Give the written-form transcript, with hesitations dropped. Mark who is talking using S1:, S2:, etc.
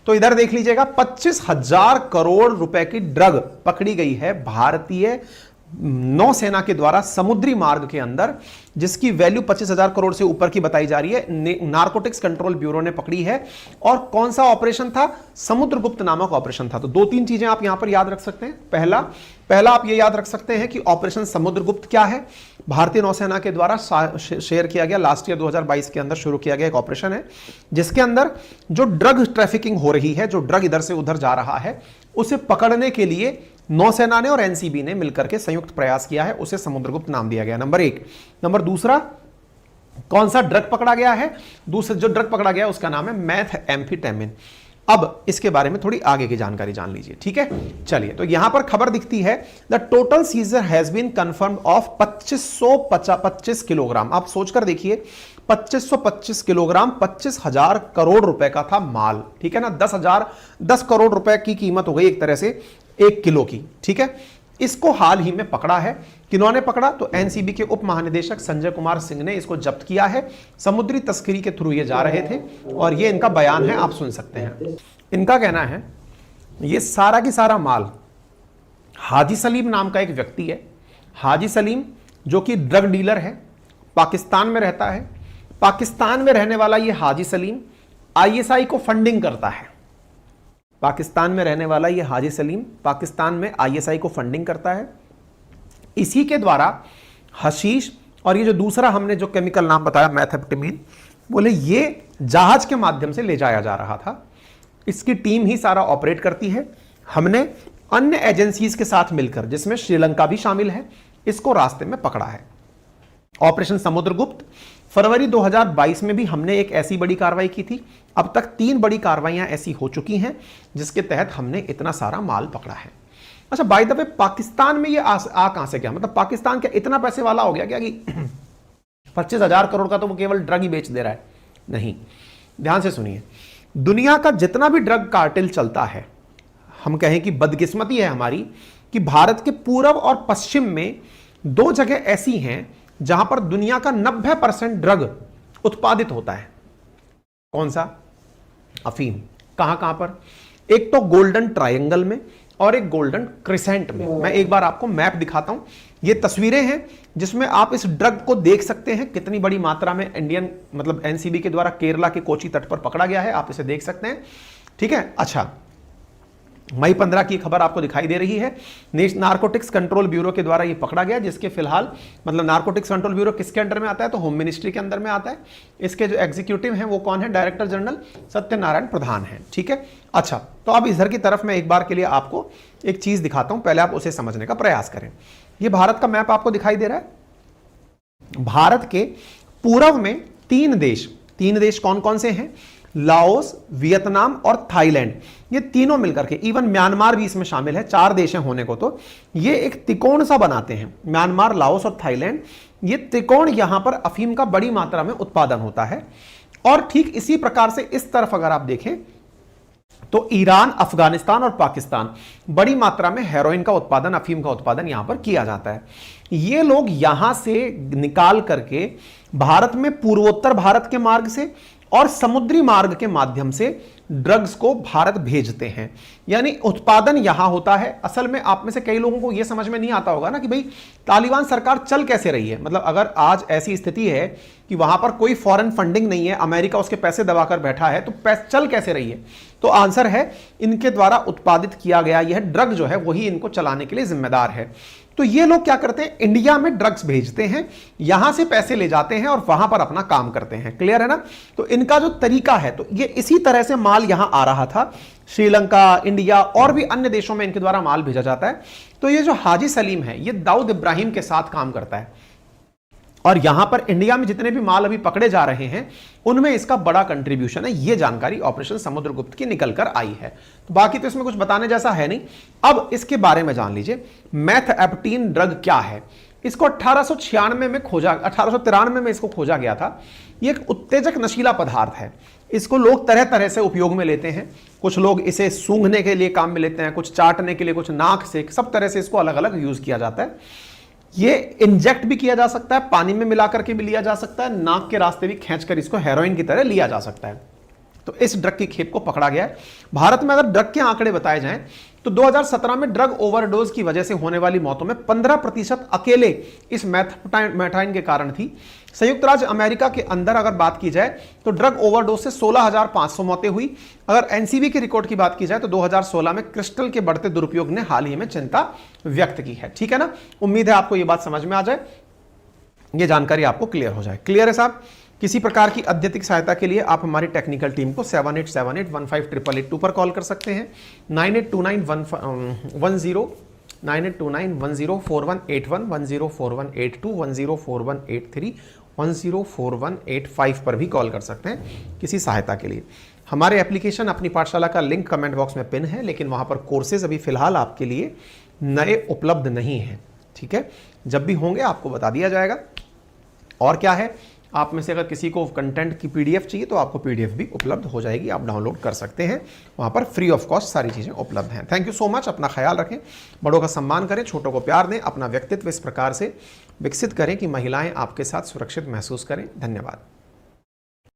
S1: तो इधर देख लीजिएगा 25,000 करोड़ रुपए की ड्रग पकड़ी गई है भारतीय नौसेना के द्वारा समुद्री मार्ग के अंदर, जिसकी वैल्यू 25,000 करोड़ से ऊपर की बताई जा रही है। नारकोटिक्स कंट्रोल ब्यूरो ने पकड़ी है। और कौन सा ऑपरेशन था? समुद्रगुप्त नामक ऑपरेशन था। तो दो तीन चीजें आप यहां पर याद रख सकते हैं। पहला आप ये याद रख सकते हैं कि ऑपरेशन समुद्रगुप्त क्या है, भारतीय नौसेना के द्वारा शेयर किया गया, लास्ट ईयर 2022 के अंदर शुरू किया गया एक ऑपरेशन है, जिसके अंदर जो ड्रग ट्रैफिकिंग हो रही है, जो ड्रग इधर से उधर जा रहा है, उसे पकड़ने के लिए नौसेना ने और एनसीबी ने मिलकर के संयुक्त प्रयास किया है, उसे समुद्रगुप्त नाम दिया गया। नंबर एक। नंबर दूसरा, कौन सा ड्रग पकड़ा गया है? दूसरा जो ड्रग पकड़ा गया उसका नाम है मेथएम्फेटामिन। अब इसके बारे में थोड़ी आगे की जानकारी जान लीजिए, ठीक है। चलिए, तो यहां पर खबर दिखती है, the total seizure has been confirmed of 2525 kilogram. आप सोचकर देखिए, 2525 किलोग्राम 25,000 करोड़ रुपए का था माल, ठीक है ना। 10 करोड़ रुपए की कीमत हो गई एक तरह से 1 किलो की, ठीक है। इसको हाल ही में पकड़ा है। किन्होंने पकड़ा? तो एनसीबी के उप महानिदेशक संजय कुमार सिंह ने इसको जब्त किया है। समुद्री तस्करी के थ्रू ये जा रहे थे और ये इनका बयान है, आप सुन सकते हैं। इनका कहना है ये सारा की सारा माल हाजी सलीम नाम का एक व्यक्ति है। हाजी सलीम जो कि ड्रग डीलर है, पाकिस्तान में रहता है। पाकिस्तान में रहने वाला ये हाजी सलीम आईएसआई को फंडिंग करता है। पाकिस्तान में रहने वाला ये हाजी सलीम पाकिस्तान में आईएसआई को फंडिंग करता है। इसी के द्वारा हशीश और ये जो दूसरा हमने जो केमिकल नाम बताया मेथएम्फेटामिन, बोले ये जहाज के माध्यम से ले जाया जा रहा था। इसकी टीम ही सारा ऑपरेट करती है। हमने अन्य एजेंसीज के साथ मिलकर, जिसमें श्रीलंका भी शामिल है, इसको रास्ते में पकड़ा है। ऑपरेशन समुद्रगुप्त फरवरी 2022 में भी हमने एक ऐसी बड़ी कार्रवाई की थी। अब तक 3 बड़ी कार्रवाइयां ऐसी हो चुकी हैं जिसके तहत हमने इतना सारा माल पकड़ा है। अच्छा, बाय द वे, पाकिस्तान में ये आ कहां से गया? मतलब पाकिस्तान क्या इतना पैसे वाला हो गया क्या कि 25,000 करोड़ का तो वो केवल ड्रग ही बेच दे रहा है? नहीं, ध्यान से सुनिए। दुनिया का जितना भी ड्रग कार्टेल चलता है, हम कहें कि बदकिस्मती है हमारी कि भारत के पूर्व और पश्चिम में 2 जगह ऐसी हैं जहां पर दुनिया का 90% ड्रग उत्पादित होता है। कौन सा? अफीम। कहां कहां पर? एक तो गोल्डन ट्रायंगल में और एक गोल्डन क्रिसेंट में। मैं एक बार आपको मैप दिखाता हूं। ये तस्वीरें हैं जिसमें आप इस ड्रग को देख सकते हैं कितनी बड़ी मात्रा में इंडियन मतलब एनसीबी के द्वारा केरला के कोची तट पर पकड़ा गया है। आप इसे देख सकते हैं, ठीक है। अच्छा, मई 15 की खबर आपको दिखाई दे रही है। नारकोटिक्स कंट्रोल ब्यूरो के द्वारा ये पकड़ा गया, जिसके फिलहाल मतलब नारकोटिक्स कंट्रोल ब्यूरो किसके अंडर में आता है? तो होम मिनिस्ट्री के अंदर में आता है। इसके जो एग्जीक्यूटिव हैं वो कौन है? डायरेक्टर जनरल सत्यनारायण प्रधान है, ठीक है। अच्छा, तो अब इधर की तरफ मैं एक बार के लिए आपको एक चीज दिखाता हूं, पहले आप उसे समझने का प्रयास करें। ये भारत का मैप आपको दिखाई दे रहा है। भारत के पूर्व में 3 देश कौन कौन से हैं? लाओस, वियतनाम और थाईलैंड। ये तीनों मिलकर के, इवन म्यांमार भी इसमें शामिल है, 4 देश हैं होने को, तो ये एक त्रिकोण सा बनाते हैं। म्यांमार, लाओस और थाईलैंड, ये त्रिकोण यहां पर अफीम का बड़ी मात्रा में उत्पादन होता है। और ठीक इसी प्रकार से इस तरफ अगर आप देखें तो ईरान, अफगानिस्तान और पाकिस्तान, बड़ी मात्रा में हेरोइन का उत्पादन, अफीम का उत्पादन यहां पर किया जाता है। ये लोग यहां से निकाल करके भारत में पूर्वोत्तर भारत के मार्ग से और समुद्री मार्ग के माध्यम से ड्रग्स को भारत भेजते हैं। यानी उत्पादन यहां होता है। असल में आप में से कई लोगों को यह समझ में नहीं आता होगा ना कि भाई तालिबान सरकार चल कैसे रही है। मतलब अगर आज ऐसी स्थिति है कि वहां पर कोई फॉरेन फंडिंग नहीं है, अमेरिका उसके पैसे दबाकर बैठा है, तो चल कैसे रही है? तो आंसर है इनके द्वारा उत्पादित किया गया यह ड्रग जो है वही इनको चलाने के लिए जिम्मेदार है। तो ये लोग क्या करते हैं? इंडिया में ड्रग्स भेजते हैं, यहां से पैसे ले जाते हैं और वहां पर अपना काम करते हैं। क्लियर है ना? तो इनका जो तरीका है, तो ये इसी तरह से माल यहां आ रहा था। श्रीलंका, इंडिया और भी अन्य देशों में इनके द्वारा माल भेजा जाता है। तो ये जो हाजी सलीम है, ये दाऊद इब्राहिम के साथ काम करता है और यहां पर इंडिया में जितने भी माल अभी पकड़े जा रहे हैं उनमें इसका बड़ा कंट्रीब्यूशन है। यह जानकारी ऑपरेशन समुद्रगुप्त की निकल कर आई है। तो बाकी तो इसमें कुछ बताने जैसा है नहीं। अब इसके बारे में जान लीजिए, मेथएम्फेटामिन ड्रग क्या है। इसको 1893 में इसको खोजा गया था। यह एक उत्तेजक नशीला पदार्थ है। इसको लोग तरह तरह से उपयोग में लेते हैं। कुछ लोग इसे सूंघने के लिए काम में लेते हैं, कुछ चाटने के लिए, कुछ नाक से, सब तरह से इसको अलग अलग यूज किया जाता है। ये इंजेक्ट भी किया जा सकता है, पानी में मिलाकर के भी लिया जा सकता है, नाक के रास्ते भी खींचकर इसको हेरोइन की तरह लिया जा सकता है। तो इस ड्रग की खेप को पकड़ा गया है। भारत में अगर ड्रग के आंकड़े बताए जाएं तो 2017 में ड्रग ओवरडोज की वजह से होने वाली मौतों में 15% अकेले इस मेथाइन के कारण थी। संयुक्त राज्य अमेरिका के अंदर अगर बात की जाए तो ड्रग ओवरडोज से 16,500 मौतें हुई। अगर एनसीबी के रिकॉर्ड की बात की जाए तो 2016 में क्रिस्टल के बढ़ते दुरुपयोग ने हाल ही में चिंता व्यक्त की है। ठीक है ना, उम्मीद है आपको यह बात समझ में आ जाए, यह जानकारी आपको क्लियर हो जाए। क्लियर है साहब? किसी प्रकार की अत्यधिक सहायता के लिए आप हमारी टेक्निकल टीम को 7878158882 पर कॉल कर सकते हैं। 982910 104181 104182 104183 104185 पर भी कॉल कर सकते हैं किसी सहायता के लिए। हमारे एप्लीकेशन अपनी पाठशाला का लिंक कमेंट बॉक्स में पिन है, लेकिन वहां पर कोर्सेज अभी फिलहाल आपके लिए नए उपलब्ध नहीं है। ठीक है, जब भी होंगे आपको बता दिया जाएगा। और क्या है, आप में से अगर किसी को कंटेंट की पीडीएफ चाहिए तो आपको पीडीएफ भी उपलब्ध हो जाएगी, आप डाउनलोड कर सकते हैं, वहां पर फ्री ऑफ कॉस्ट सारी चीजें उपलब्ध हैं। थैंक यू सो मच, अपना ख्याल रखें, बड़ों का सम्मान करें, छोटों को प्यार दें, अपना व्यक्तित्व इस प्रकार से विकसित करें कि महिलाएं आपके साथ सुरक्षित महसूस करें। धन्यवाद।